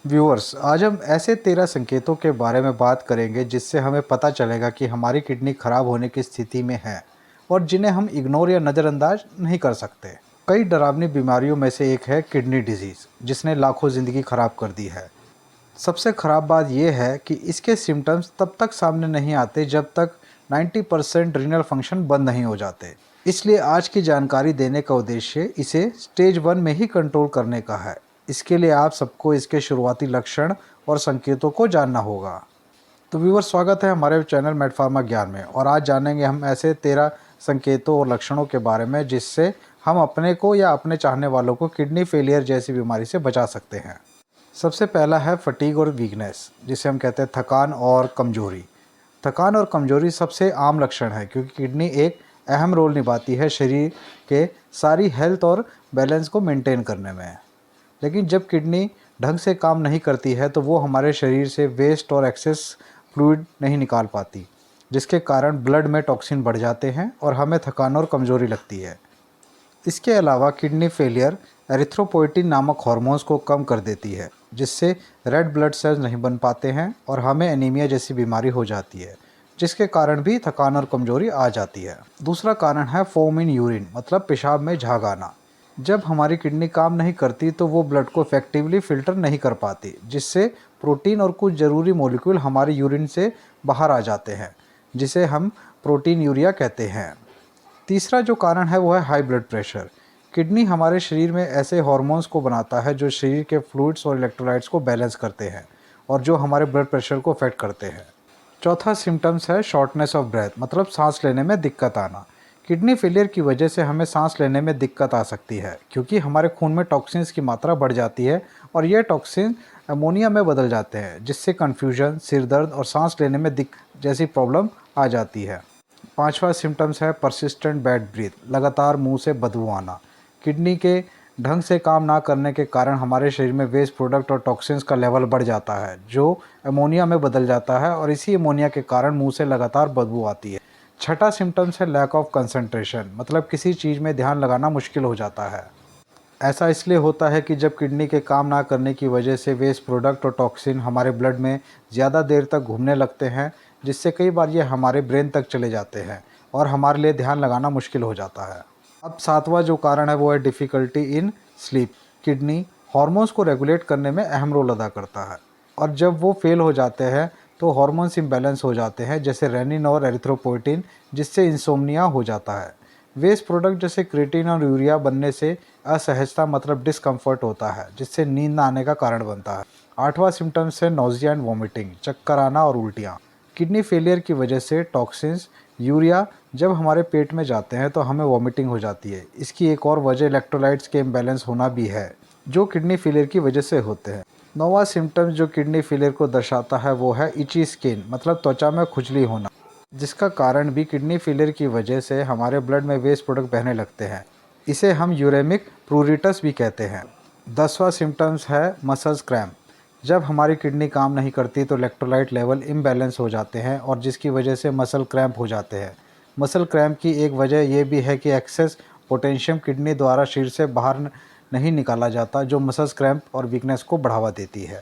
Viewers, आज हम ऐसे 13 संकेतों के बारे में बात करेंगे जिससे हमें पता चलेगा कि हमारी किडनी खराब होने की स्थिति में है और जिन्हें हम इग्नोर या नज़रअंदाज नहीं कर सकते। कई डरावनी बीमारियों में से एक है किडनी डिजीज़, जिसने लाखों ज़िंदगी खराब कर दी है। सबसे ख़राब बात यह है कि इसके सिम्टम्स तब तक सामने नहीं आते जब तक 90% रीनल फंक्शन बंद नहीं हो जाते। इसलिए आज की जानकारी देने का उद्देश्य इसे स्टेज 1 में ही कंट्रोल करने का है। इसके लिए आप सबको इसके शुरुआती लक्षण और संकेतों को जानना होगा। तो व्यूअर, स्वागत है हमारे चैनल मेडफार्मा ज्ञान में, और आज जानेंगे हम ऐसे 13 संकेतों और लक्षणों के बारे में जिससे हम अपने को या अपने चाहने वालों को किडनी फेलियर जैसी बीमारी से बचा सकते हैं। सबसे पहला है फटीग और वीकनेस, जिसे हम कहते हैं थकान और कमजोरी। थकान और कमजोरी सबसे आम लक्षण है क्योंकि किडनी एक अहम रोल निभाती है शरीर के सारी हेल्थ और बैलेंस को मेंटेन करने में। लेकिन जब किडनी ढंग से काम नहीं करती है तो वो हमारे शरीर से वेस्ट और एक्सेस फ्लूइड नहीं निकाल पाती, जिसके कारण ब्लड में टॉक्सिन बढ़ जाते हैं और हमें थकान और कमजोरी लगती है। इसके अलावा किडनी फेलियर एरिथ्रोपोइटिन नामक हार्मोन्स को कम कर देती है, जिससे रेड ब्लड सेल्स नहीं बन पाते हैं और हमें एनीमिया जैसी बीमारी हो जाती है, जिसके कारण भी थकान और कमजोरी आ जाती है। दूसरा कारण है फोम इन यूरिन, मतलब पेशाब में झाग आना। जब हमारी किडनी काम नहीं करती तो वो ब्लड को इफेक्टिवली फ़िल्टर नहीं कर पाती, जिससे प्रोटीन और कुछ ज़रूरी मॉलिक्यूल हमारे यूरिन से बाहर आ जाते हैं, जिसे हम प्रोटीन यूरिया कहते हैं। तीसरा जो कारण है वो है हाई ब्लड प्रेशर। किडनी हमारे शरीर में ऐसे हार्मोन्स को बनाता है जो शरीर के फ्लूइड्स और इलेक्ट्रोलाइट्स को बैलेंस करते हैं और जो हमारे ब्लड प्रेशर को अफेक्ट करते हैं। चौथा सिम्टम्स है शॉर्टनेस ऑफ ब्रेथ, मतलब सांस लेने में दिक्कत आना। किडनी फेलियर की वजह से हमें सांस लेने में दिक्कत आ सकती है क्योंकि हमारे खून में टॉक्सिन्स की मात्रा बढ़ जाती है और ये टॉक्सिन अमोनिया में बदल जाते हैं, जिससे कन्फ्यूजन, सिर दर्द और सांस लेने में दिक्कत जैसी प्रॉब्लम आ जाती है। पांचवा सिम्टम्स है परसिस्टेंट बैड ब्रीथ, लगातार मुंह से बदबू आना। किडनी के ढंग से काम ना करने के कारण हमारे शरीर में वेस्ट प्रोडक्ट और टॉक्सिन्स का लेवल बढ़ जाता है जो अमोनिया में बदल जाता है और इसी अमोनिया के कारण मुंह से लगातार बदबू आती है। छठा सिम्टम्स है लैक ऑफ कंसंट्रेशन, मतलब किसी चीज़ में ध्यान लगाना मुश्किल हो जाता है। ऐसा इसलिए होता है कि जब किडनी के काम ना करने की वजह से वेस्ट प्रोडक्ट और टॉक्सिन हमारे ब्लड में ज़्यादा देर तक घूमने लगते हैं, जिससे कई बार ये हमारे ब्रेन तक चले जाते हैं और हमारे लिए ध्यान लगाना मुश्किल हो जाता है। अब सातवां जो कारण है वो है difficulty in sleep. Kidney hormones को रेगुलेट करने में अहम रोल अदा करता है और जब वो फेल हो जाते हैं तो हॉर्मोन्स इम्बैलेंस हो जाते हैं, जैसे रेनिन और एरिथ्रोपोइटिन, जिससे इंसोम्निया हो जाता है। वेस्ट प्रोडक्ट जैसे क्रिएटिन और यूरिया बनने से असहजता, मतलब डिस्कम्फर्ट होता है, जिससे नींद न आने का कारण बनता है। आठवां सिम्टम्स है नोजिया एंड वॉमिटिंग, चक्कर आना और उल्टियाँ। किडनी फेलियर की वजह से टॉक्सिन्स, यूरिया जब हमारे पेट में जाते हैं तो हमें वॉमिटिंग हो जाती है। इसकी एक और वजह इलेक्ट्रोलाइट्स के इम्बैलेंस होना भी है, जो किडनी फेलियर की वजह से होते हैं। नौवां सिम्टम्स जो किडनी फेलियर को दर्शाता है वो है इची स्किन, मतलब त्वचा में खुजली होना, जिसका कारण भी किडनी फेलियर की वजह से हमारे ब्लड में वेस्ट प्रोडक्ट बहने लगते हैं। इसे हम यूरेमिक प्रूरिटस भी कहते हैं। 10वां सिम्टम्स है मसल्स क्रैम्प। जब हमारी किडनी काम नहीं करती तो इलेक्ट्रोलाइट लेवल इम्बैलेंस हो जाते हैं और जिसकी वजह से मसल क्रैम्प हो जाते हैं। मसल क्रैम्प की एक वजह यह भी है कि एक्सेस पोटेशियम किडनी द्वारा शरीर से बाहर नहीं निकाला जाता, जो मसल्स क्रैम्प और वीकनेस को बढ़ावा देती है।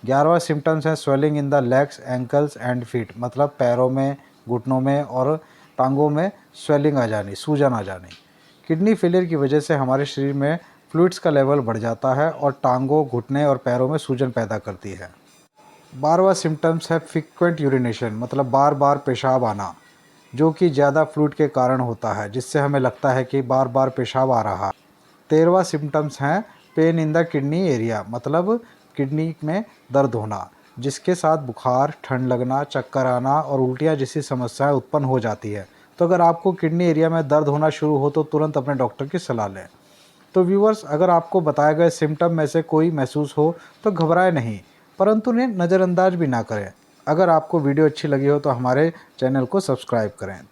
11वां सिम्टम्स है swelling in the legs, ankles and feet, मतलब पैरों में, घुटनों में और टांगों में स्वेलिंग आ जानी, सूजन आ जानी। किडनी फेलियर की वजह से हमारे शरीर में फ्लूइड्स का लेवल बढ़ जाता है और टांगों, घुटने और पैरों में सूजन पैदा करती है। 12वां सिम्टम्स है फ्रीक्वेंट यूरिनेशन, मतलब बार बार पेशाब आना, जो कि ज़्यादा फ्लूइड के कारण होता है, जिससे हमें लगता है कि बार बार पेशाब आ रहा है। 13वां सिम्टम्स हैं pain in the kidney area, मतलब किडनी में दर्द होना, जिसके साथ बुखार, ठंड लगना, चक्कर आना और उल्टियाँ जैसी समस्याएं उत्पन्न हो जाती है। तो अगर आपको किडनी एरिया में दर्द होना शुरू हो तो तुरंत अपने डॉक्टर की सलाह लें। तो व्यूवर्स, अगर आपको बताए गए सिम्टम में से कोई महसूस हो तो घबराएं नहीं, परंतु उन्हें नज़रअंदाज भी ना करें। अगर आपको वीडियो अच्छी लगी हो तो हमारे चैनल को सब्सक्राइब करें।